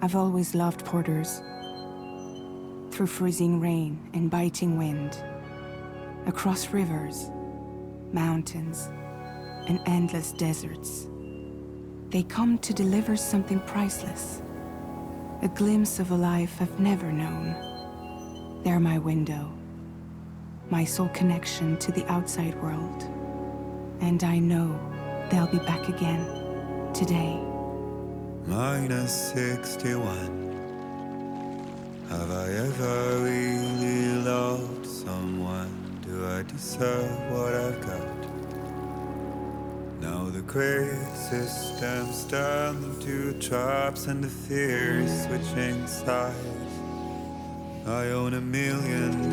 I've always loved porters. Through freezing rain and biting wind, across rivers, mountains, and endless deserts, they come to deliver something priceless, a glimpse of a life I've never known. They're my window, my sole connection to the outside world. And I know they'll be back again, today. -61. Have I ever really loved someone? Do I deserve what I've got? Now the great system's turned into traps and the fear is switching sides. I own $1 million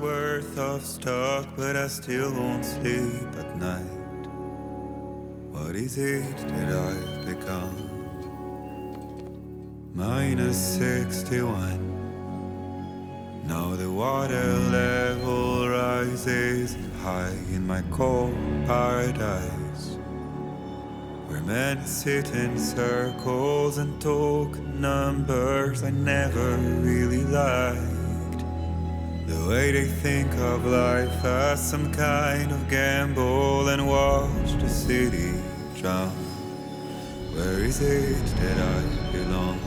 worth of stock, but I still won't sleep at night. What is it that I've become? -61. Now the water level rises high in my cold paradise, where men sit in circles and talk numbers I never really liked. The way they think of life as some kind of gamble and watch the city drown. Where is it that I belong?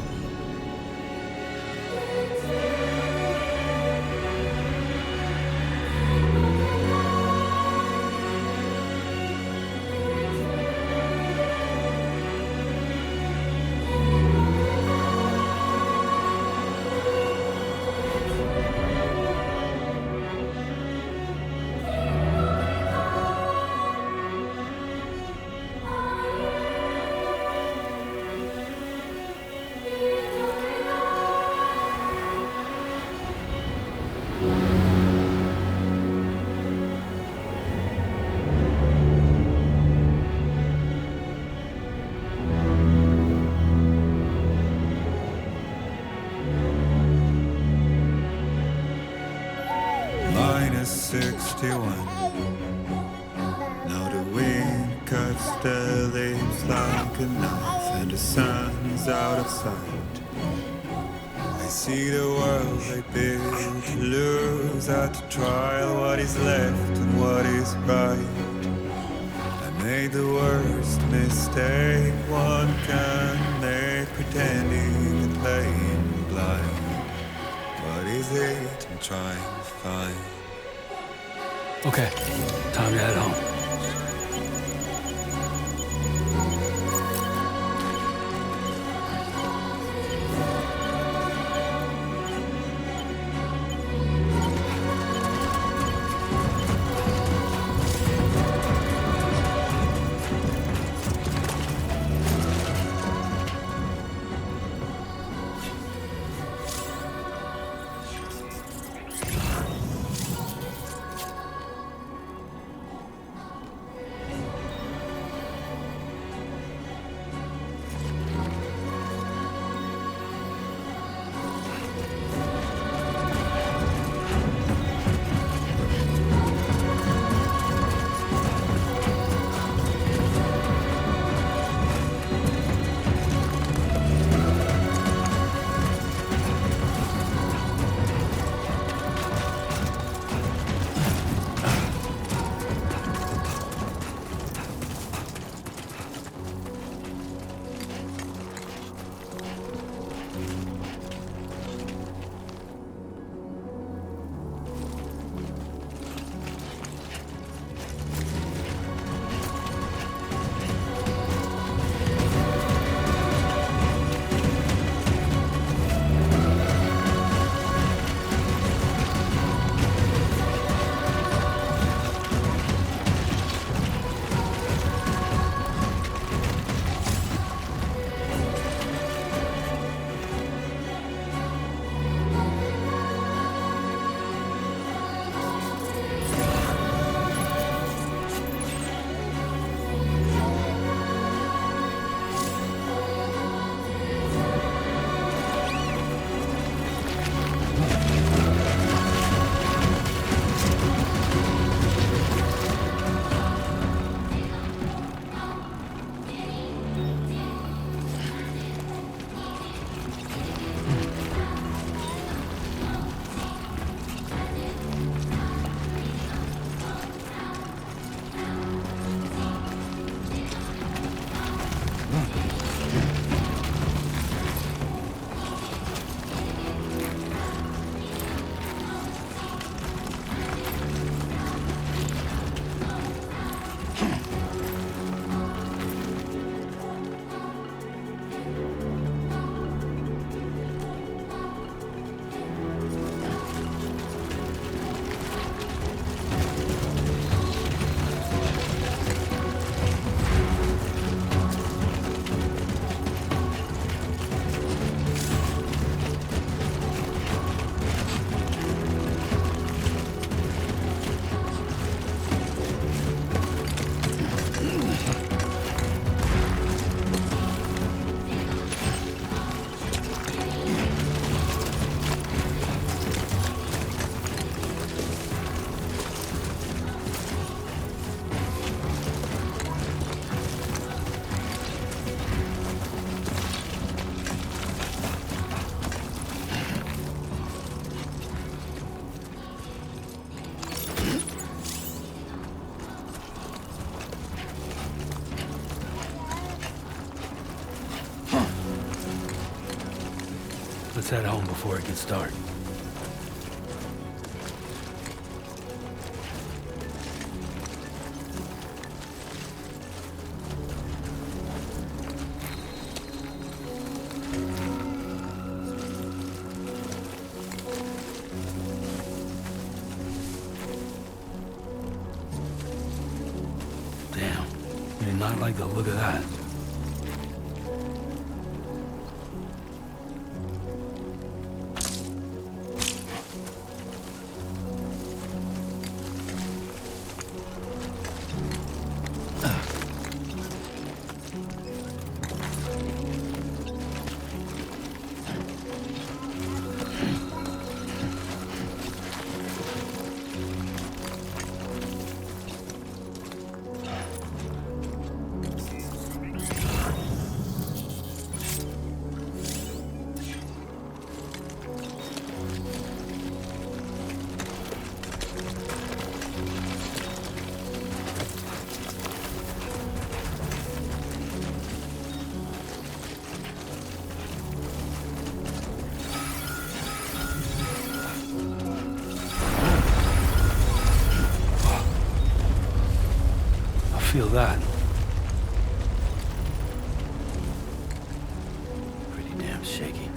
-61. Now the wind cuts the leaves like a knife and the sun is out of sight. I see the world I built to lose at the trial, what is left and what is right. I made the worst mistake one can make, pretending and playing blind. What is it I'm trying to find? Okay, time to head home. Let's head home before it gets dark. Damn, I did not like the look of that. Feel that. Pretty damn shaky.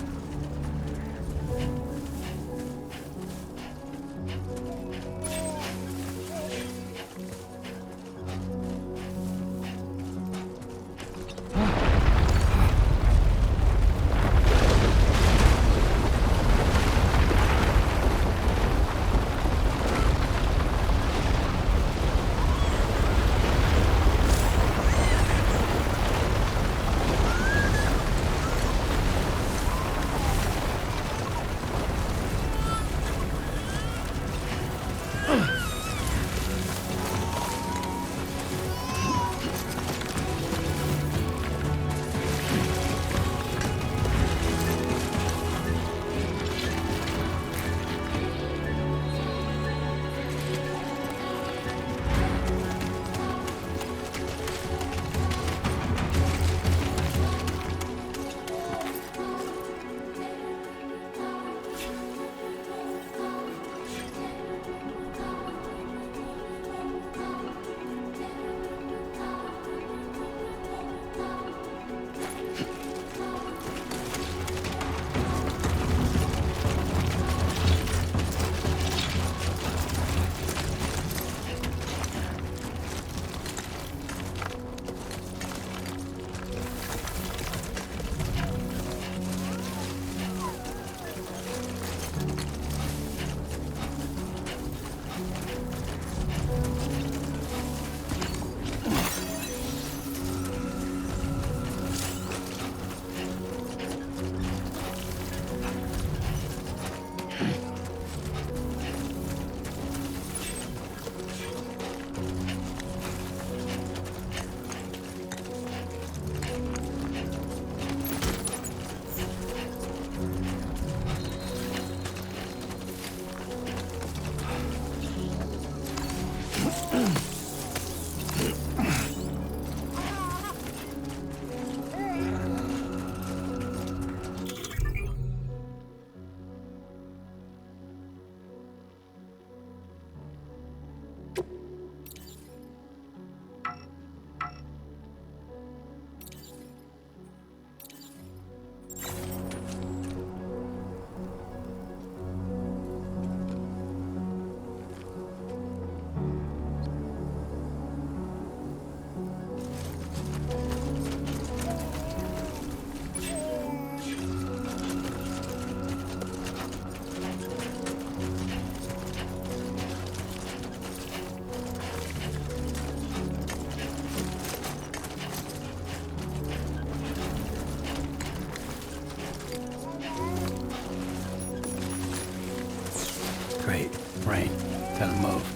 Great. Rain. Gotta move.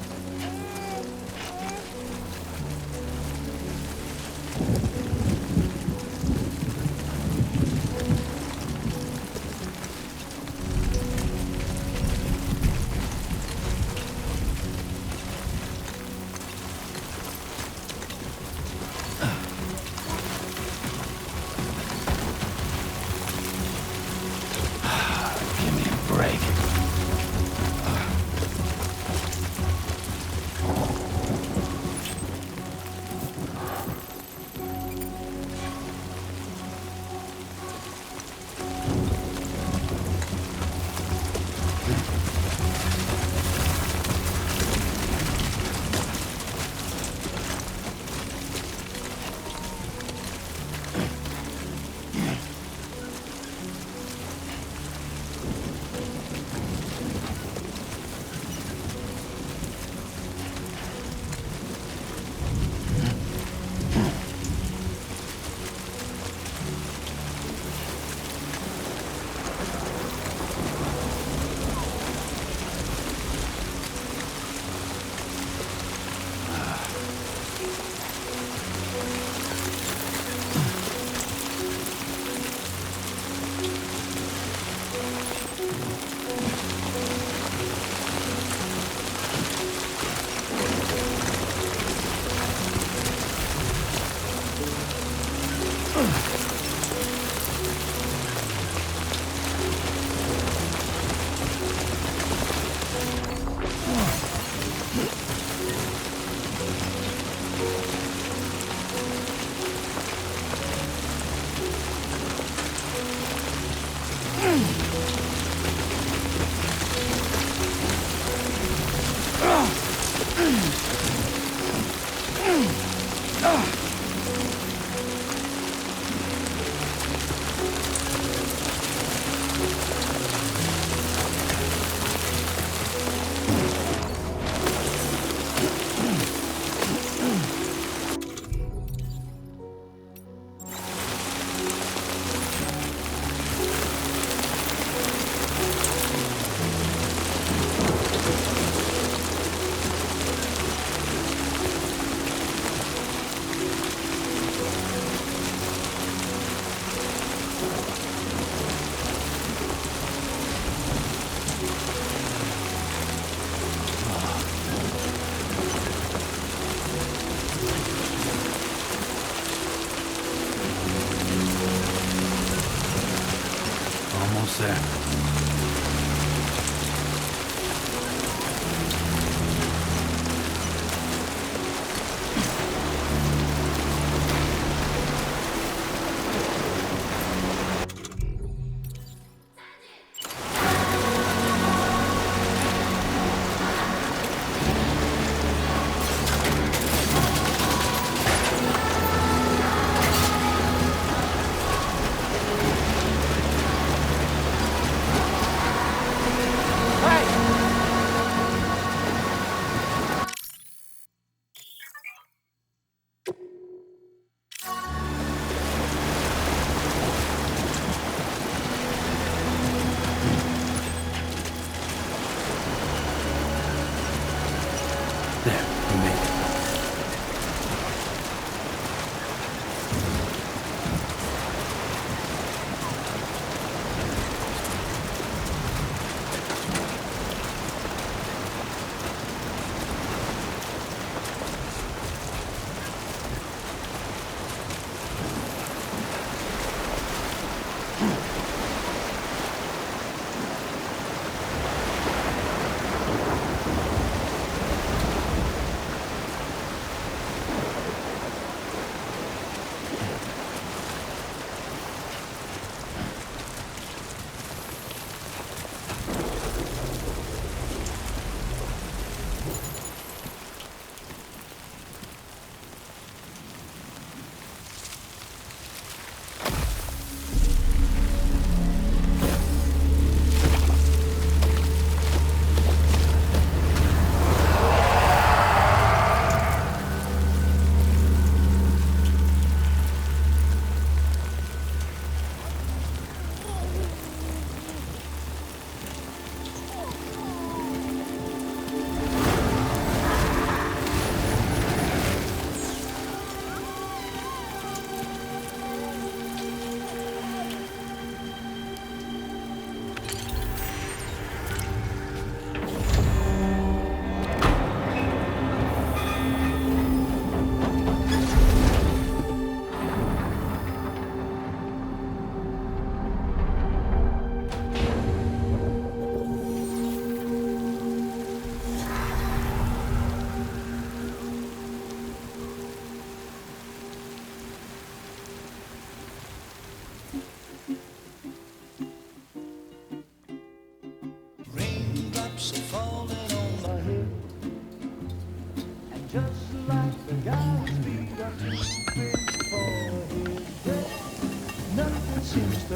Hey.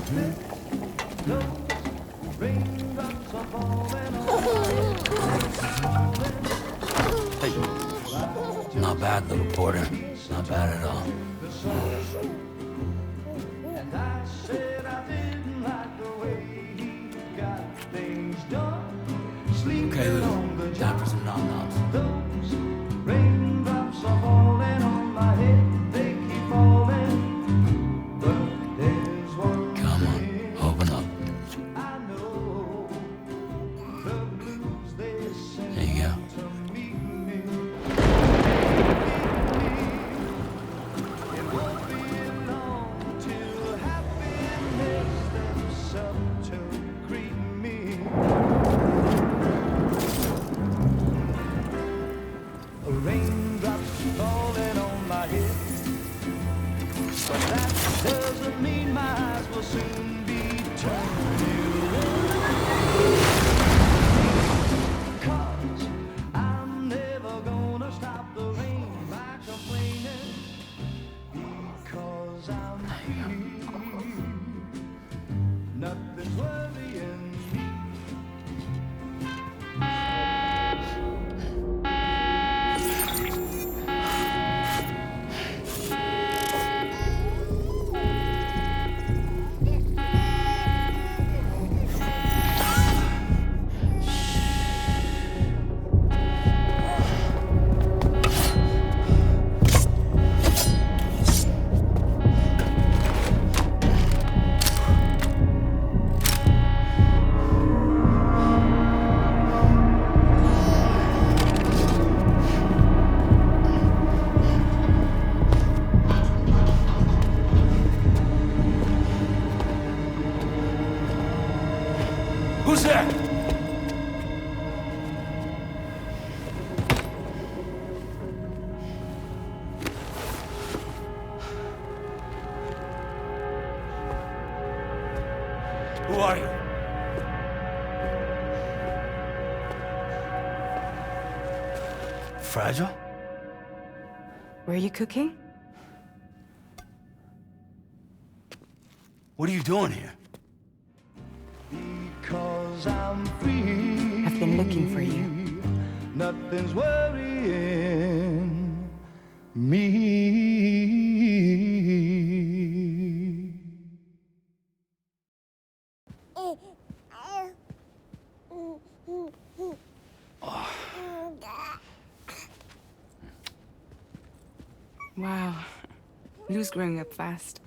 Not bad, little Porter. Not bad at all. Okay, Lou. Time for some nom-noms. Come on, open up. There you go. Who's there? Who are you? Fragile? Were you cooking? What are you doing here? Because I'm free. I've been looking for you. Nothing's worrying me. Wow. Lou's growing up fast.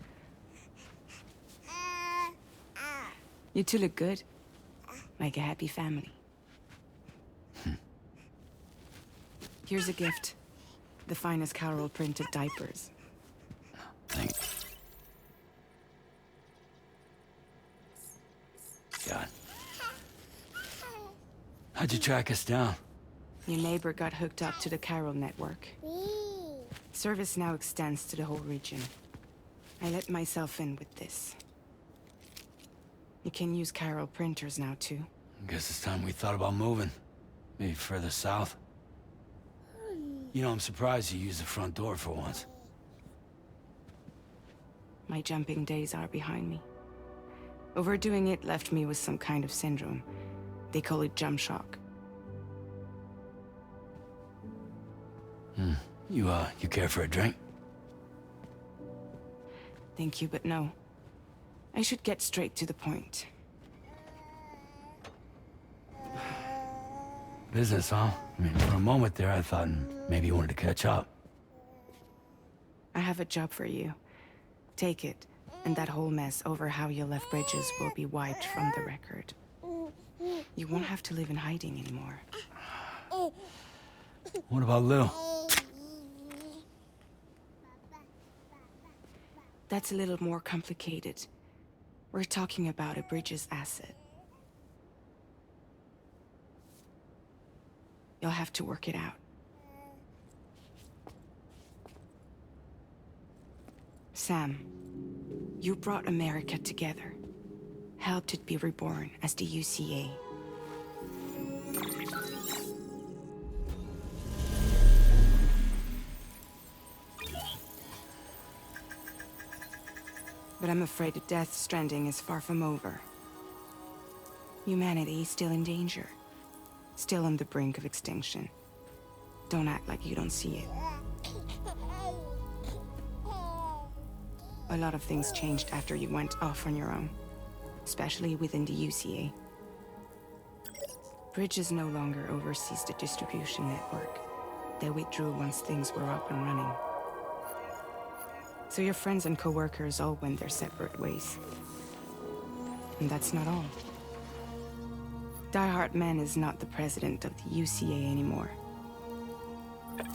You two look good. Like a happy family. Here's a gift. The finest Carol printed diapers. Thanks. God. How'd you track us down? Your neighbor got hooked up to the Carol network. Service now extends to the whole region. I let myself in with this. You can use Carol printers now, too. Guess it's time we thought about moving. Maybe further south. You know, I'm surprised you used the front door for once. My jumping days are behind me. Overdoing it left me with some kind of syndrome. They call it jump shock. You care for a drink? Thank you, but no. I should get straight to the point. Business, huh? I mean, for a moment there, I thought maybe you wanted to catch up. I have a job for you. Take it, and that whole mess over how you left Bridges will be wiped from the record. You won't have to live in hiding anymore. What about Lou? That's a little more complicated. We're talking about a Bridges asset. You'll have to work it out. Sam, you brought America together. Helped it be reborn as the UCA. But I'm afraid that Death Stranding is far from over. Humanity is still in danger. Still on the brink of extinction. Don't act like you don't see it. A lot of things changed after you went off on your own. Especially within the UCA. Bridges no longer oversees the distribution network. They withdrew once things were up and running. So your friends and co-workers all went their separate ways. And that's not all. Die Hartman is not the president of the UCA anymore.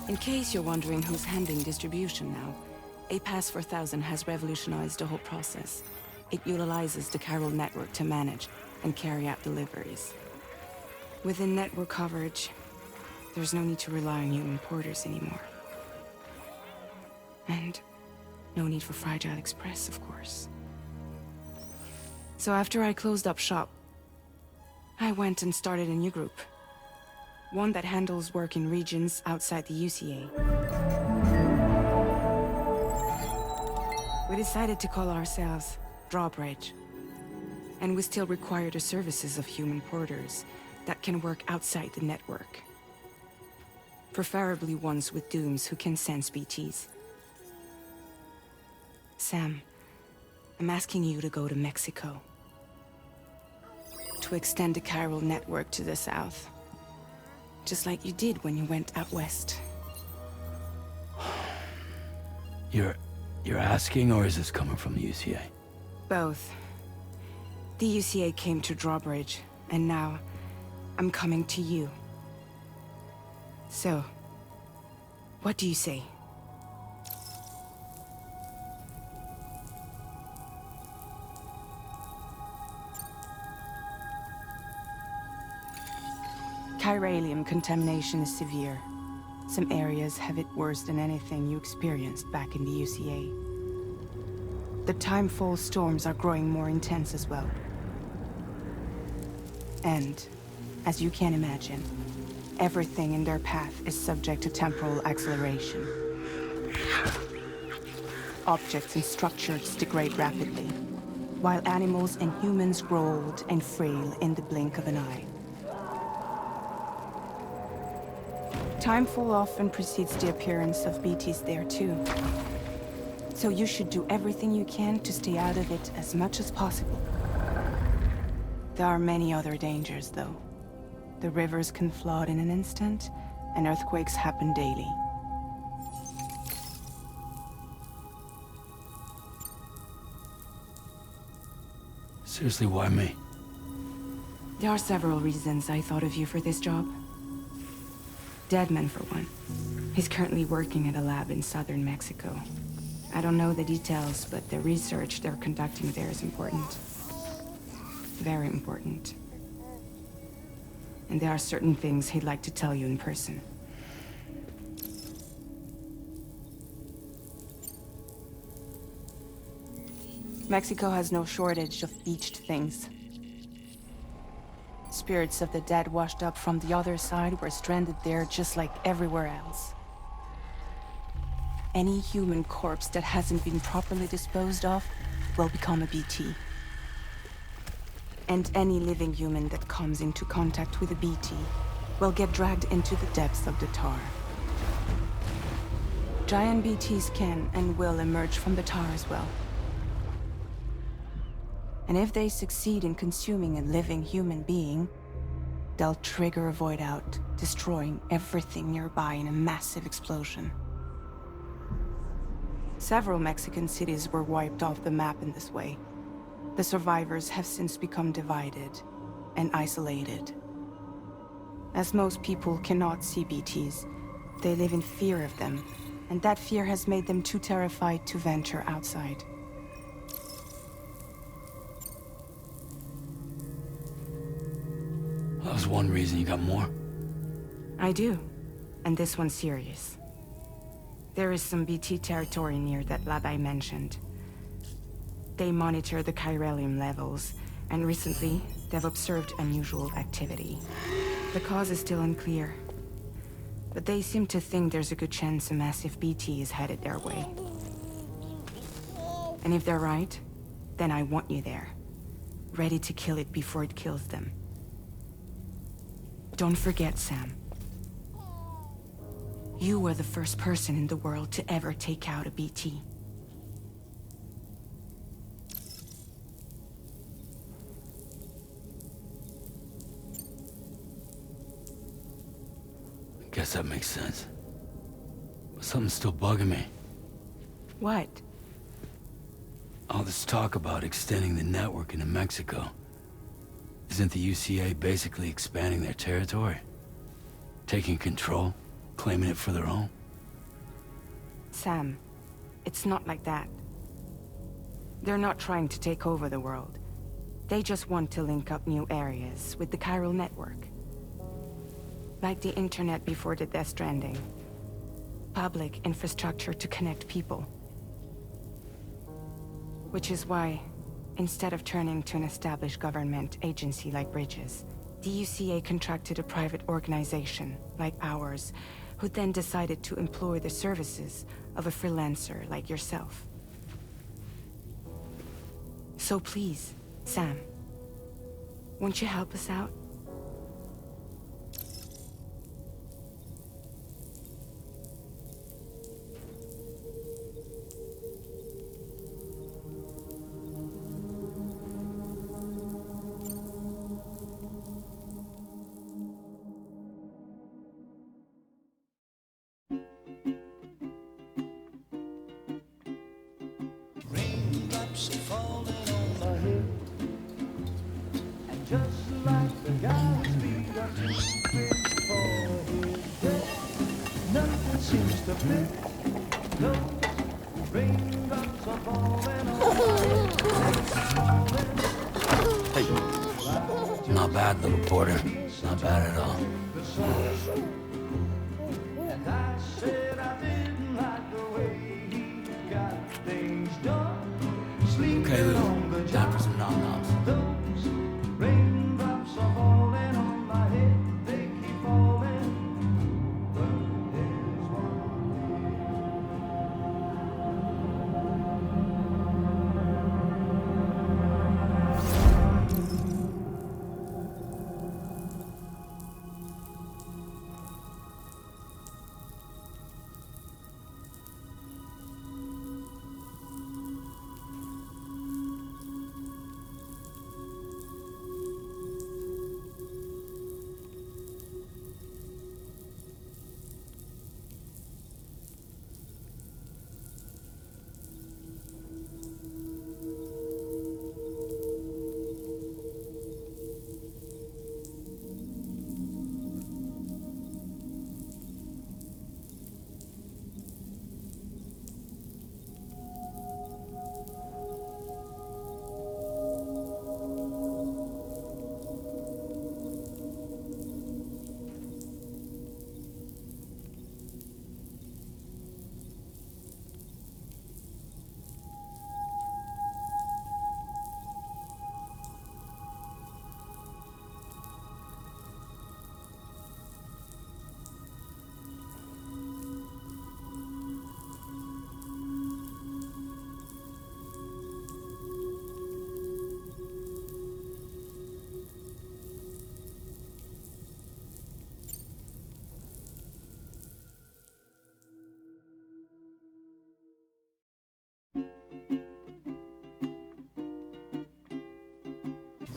In case you're wondering who's handling distribution now, A Pass 4000 has revolutionized the whole process. It utilizes the chiral network to manage and carry out deliveries. Within network coverage, there's no need to rely on human porters anymore. And no need for Fragile Express, of course. So after I closed up shop, I went and started a new group. One that handles work in regions outside the UCA. We decided to call ourselves Drawbridge. And we still require the services of human porters that can work outside the network. Preferably ones with dooms who can sense BTs. Sam, I'm asking you to go to Mexico. To extend the chiral network to the south. Just like you did when you went out west. You're asking, or is this coming from the UCA? Both. The UCA came to Drawbridge, and now I'm coming to you. So, what do you say? Chiralium contamination is severe. Some areas have it worse than anything you experienced back in the UCA. The timefall storms are growing more intense as well. And, as you can imagine, everything in their path is subject to temporal acceleration. Objects and structures degrade rapidly, while animals and humans grow old and frail in the blink of an eye. Timefall often precedes the appearance of BTs there too. So you should do everything you can to stay out of it as much as possible. There are many other dangers, though. The rivers can flood in an instant, and earthquakes happen daily. Seriously, why me? There are several reasons I thought of you for this job. Deadman, for one. He's currently working at a lab in southern Mexico. I don't know the details, but the research they're conducting there is important. Very important. And there are certain things he'd like to tell you in person. Mexico has no shortage of beached things. Spirits of the dead washed up from the other side were stranded there just like everywhere else. Any human corpse that hasn't been properly disposed of will become a BT. And any living human that comes into contact with a BT will get dragged into the depths of the tar. Giant BTs can and will emerge from the tar as well. And if they succeed in consuming a living human being, they'll trigger a void out, destroying everything nearby in a massive explosion. Several Mexican cities were wiped off the map in this way. The survivors have since become divided and isolated. As most people cannot see BTs, they live in fear of them, and that fear has made them too terrified to venture outside. That was one reason. You got more? I do, and this one's serious. There is some BT territory near that lab I mentioned. They monitor the chiralium levels, and recently, they've observed unusual activity. The cause is still unclear, but they seem to think there's a good chance a massive BT is headed their way. And if they're right, then I want you there, ready to kill it before it kills them. Don't forget, Sam. You were the first person in the world to ever take out a BT. I guess that makes sense. But something's still bugging me. What? All this talk about extending the network into Mexico. Isn't the UCA basically expanding their territory? Taking control? Claiming it for their own? Sam, it's not like that. They're not trying to take over the world. They just want to link up new areas with the chiral network. Like the internet before the Death Stranding. Public infrastructure to connect people. Which is why, instead of turning to an established government agency like Bridges, the UCA contracted a private organization, like ours, who then decided to employ the services of a freelancer like yourself. So please, Sam, won't you help us out? Raindrops are falling on my head, and just like the guy's feet are too big for his head, nothing seems to fit. Those raindrops are falling on my head. Hey, not bad, little Porter. Not bad at all. And I said I didn't like the way he got things done. Okay, Lou. Time for some nom-noms. Those raindrops are falling on my head. They keep falling. But there's one.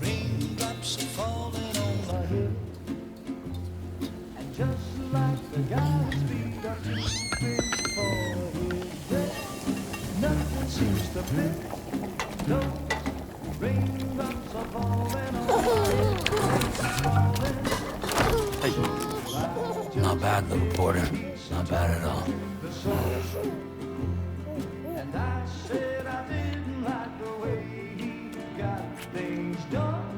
Raindrops are falling on my head, and just like the guy's feet are too big for his head, nothing seems to fit. Those raindrops are falling on my head. Hey, not bad, little Porter. Not bad at all. And I said I didn't like the way he got things done.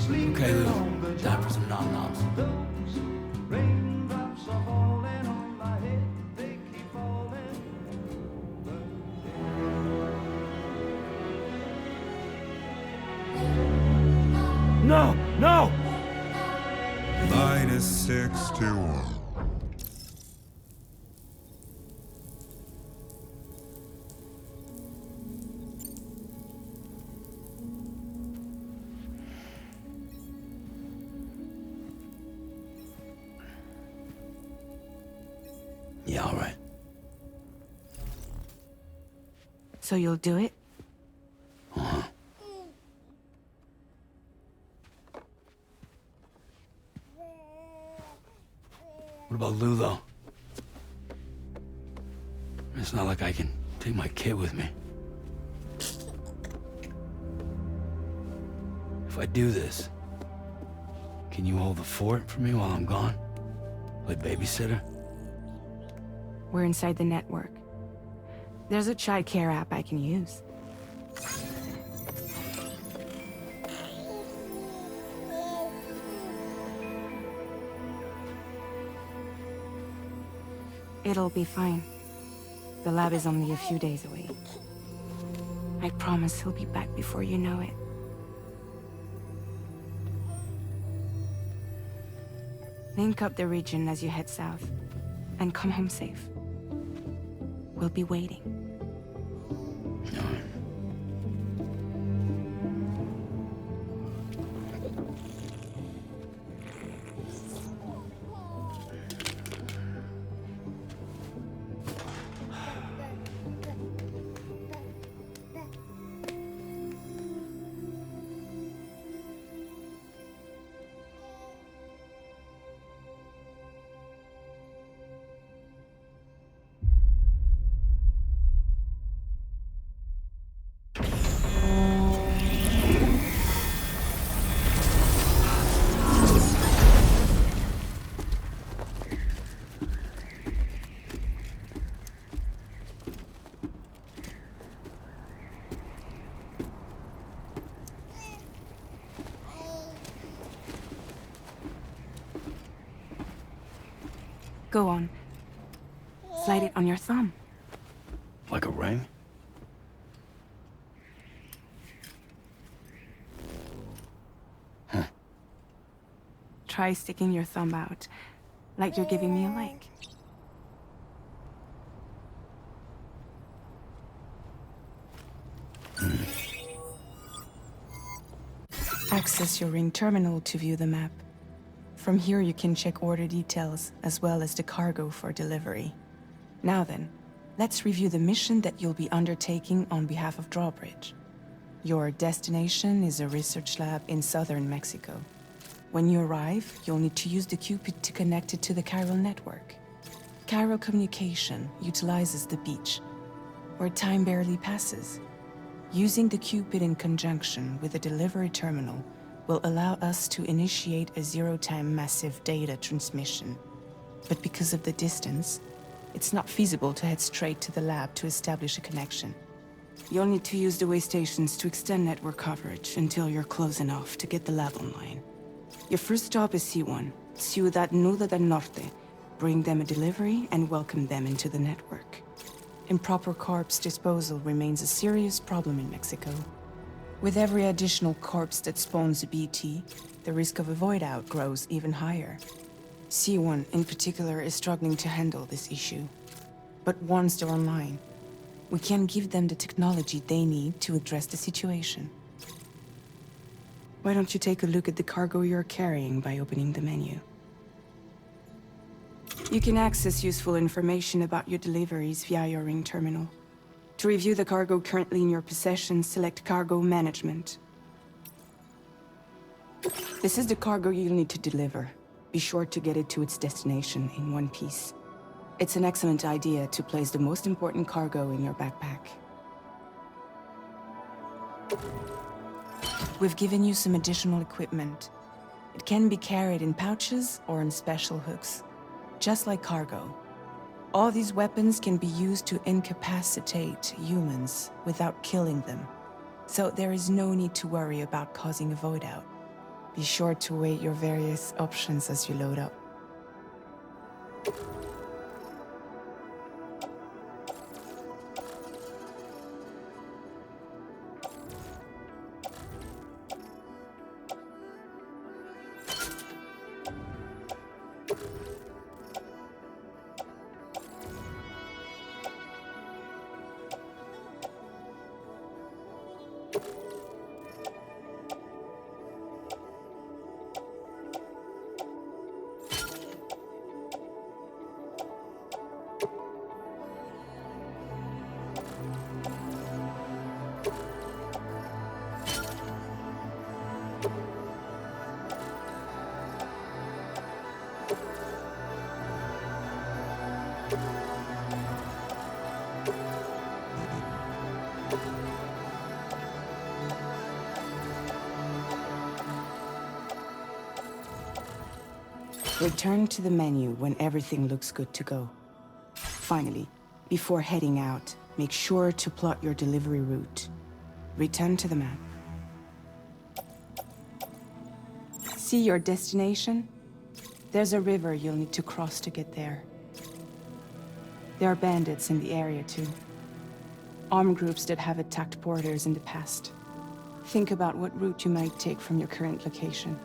Okay, Lou. Time for some nom-noms. Those raindrops are falling on my head. They keep falling. No! No! -61. Yeah, all right. So you'll do it? Uh-huh. What about Lou, though? It's not like I can take my kid with me. If I do this, can you hold the fort for me while I'm gone? Play babysitter? We're inside the network. There's a child care app I can use. It'll be fine. The lab is only a few days away. I promise he'll be back before you know it. Link up the region as you head south, and come home safe. We'll be waiting. All right. Go on. Slide it on your thumb. Like a ring? Try sticking your thumb out, like you're giving me a like. Access your ring terminal to view the map. From here you can check order details, as well as the cargo for delivery. Now then, let's review the mission that you'll be undertaking on behalf of Drawbridge. Your destination is a research lab in southern Mexico. When you arrive, you'll need to use the Cupid to connect it to the chiral network. Chiral communication utilizes the beach, where time barely passes. Using the Cupid in conjunction with a delivery terminal will allow us to initiate a zero-time massive data transmission. But because of the distance, it's not feasible to head straight to the lab to establish a connection. You'll need to use the way stations to extend network coverage until you're close enough to get the lab online. Your first stop is C1, Ciudad Nuda del Norte. Bring them a delivery and welcome them into the network. Improper corpse disposal remains a serious problem in Mexico. With every additional corpse that spawns a BT, the risk of a void out grows even higher. C1 in particular is struggling to handle this issue. But once they're online, we can give them the technology they need to address the situation. Why don't you take a look at the cargo you're carrying by opening the menu? You can access useful information about your deliveries via your ring terminal. To review the cargo currently in your possession, select Cargo Management. This is the cargo you'll need to deliver. Be sure to get it to its destination in one piece. It's an excellent idea to place the most important cargo in your backpack. We've given you some additional equipment. It can be carried in pouches or on special hooks, just like cargo. All these weapons can be used to incapacitate humans without killing them. So there is no need to worry about causing a void out. Be sure to weigh your various options as you load up. Return to the menu when everything looks good to go. Finally, before heading out, make sure to plot your delivery route. Return to the map. See your destination? There's a river you'll need to cross to get there. There are bandits in the area too. Armed groups that have attacked borders in the past. Think about what route you might take from your current location.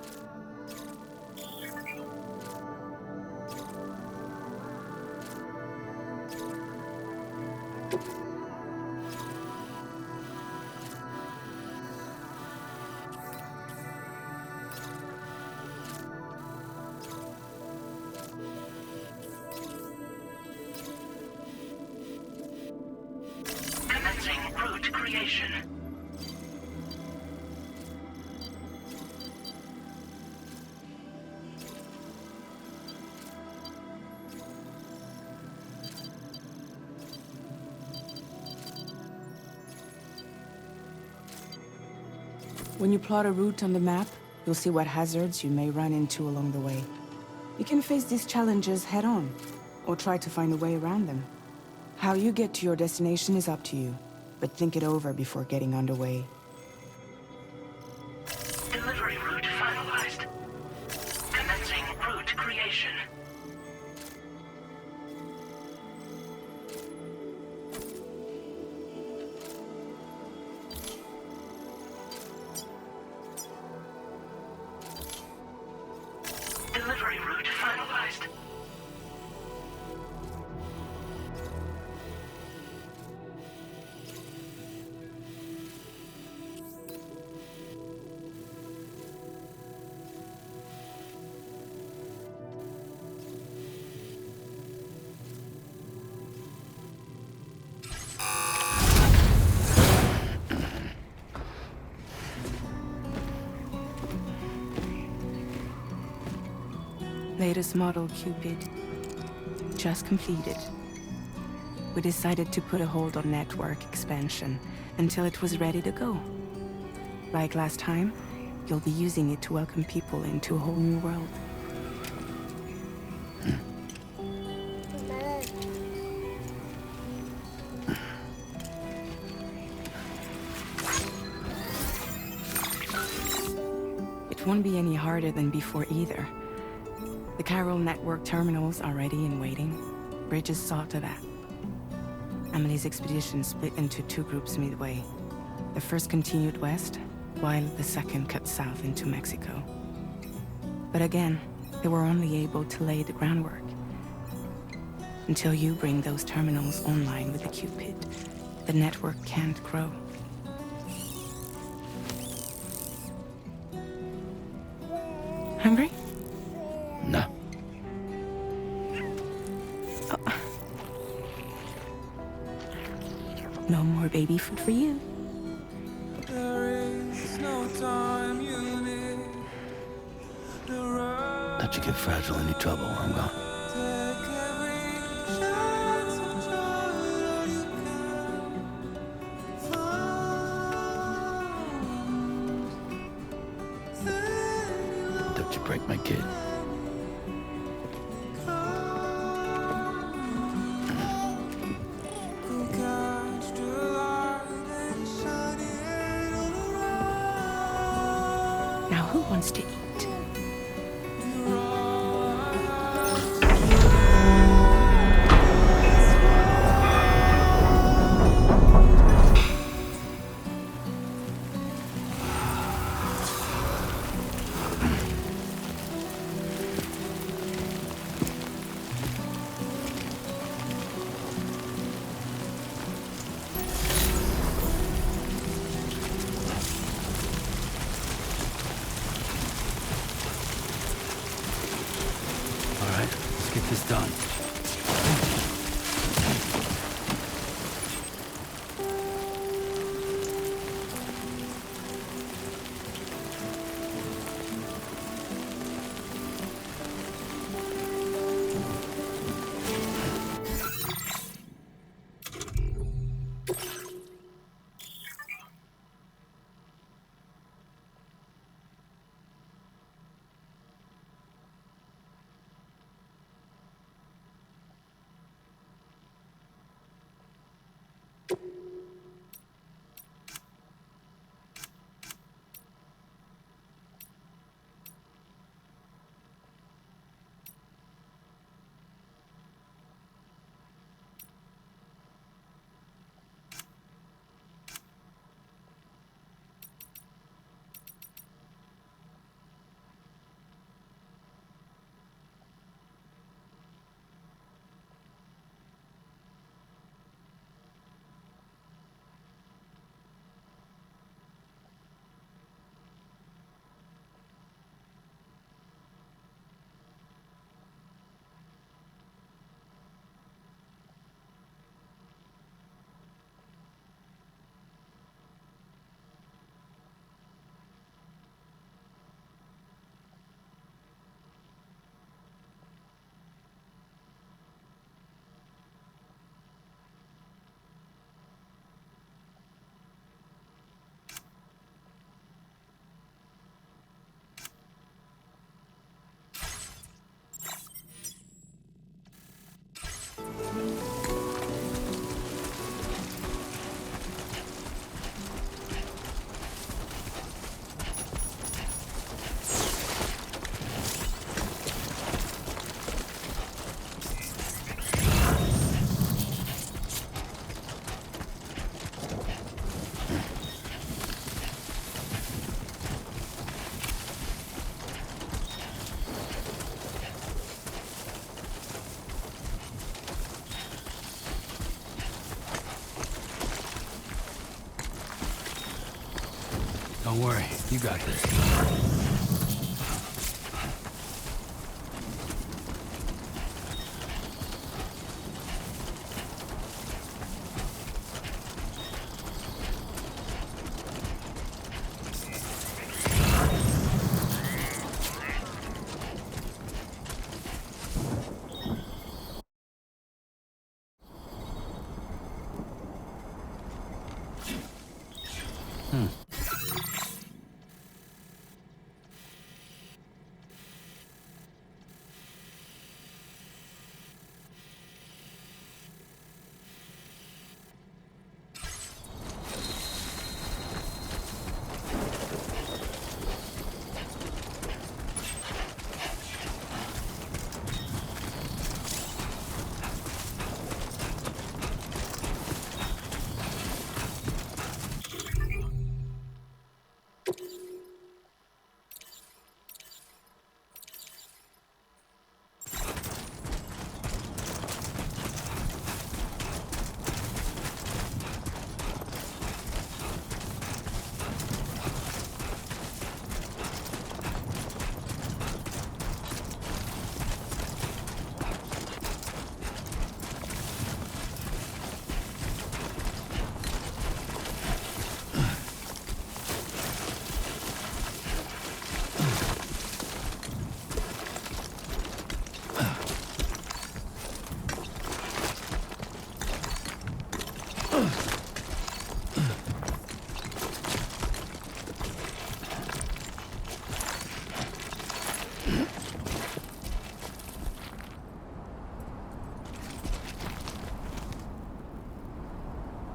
Commencing route creation. When you plot a route on the map, you'll see what hazards you may run into along the way. You can face these challenges head-on, or try to find a way around them. How you get to your destination is up to you, but think it over before getting underway. Delivery route finalized. Commencing route creation. Delivery route finalized. Latest model Cupid. Just completed. We decided to put a hold on network expansion until it was ready to go. Like last time, you'll be using it to welcome people into a whole new world. It won't be any harder than before either. The Carol network terminals are ready and waiting. Bridges saw to that. Emily's expedition split into two groups midway. The first continued west, while the second cut south into Mexico. But again, they were only able to lay the groundwork. Until you bring those terminals online with the Cupid, the network can't grow. Hungry? No. No more baby food for you. Don't you get fragile any trouble while I'm gone. Don't you break my kid. Now who wants to eat? All right, let's get this done. Don't worry, you got this.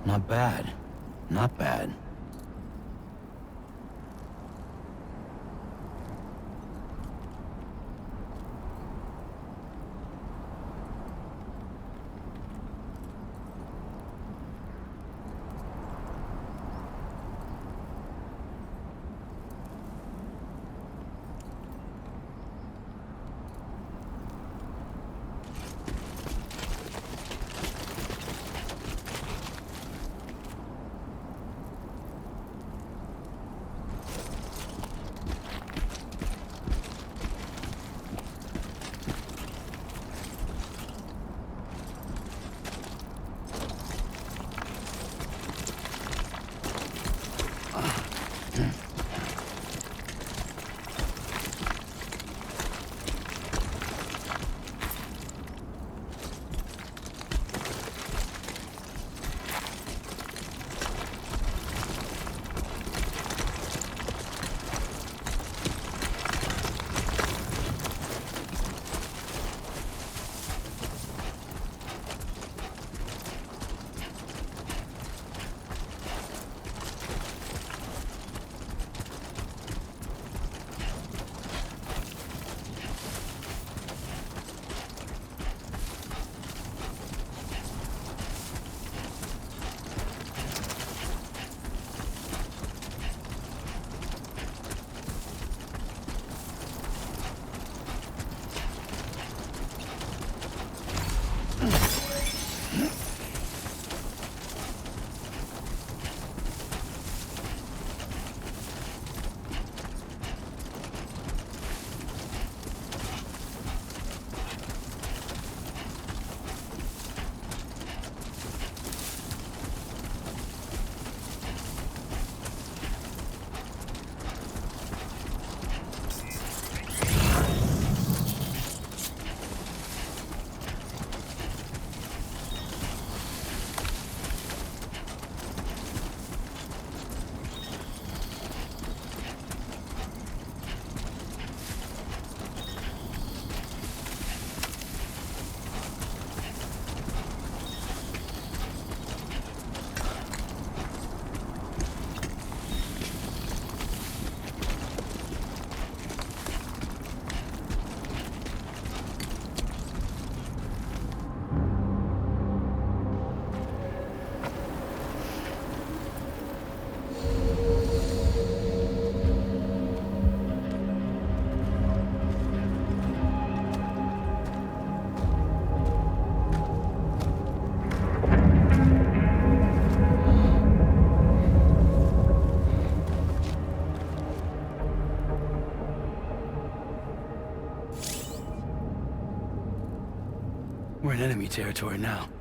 Not bad. Not bad. We're in enemy territory now.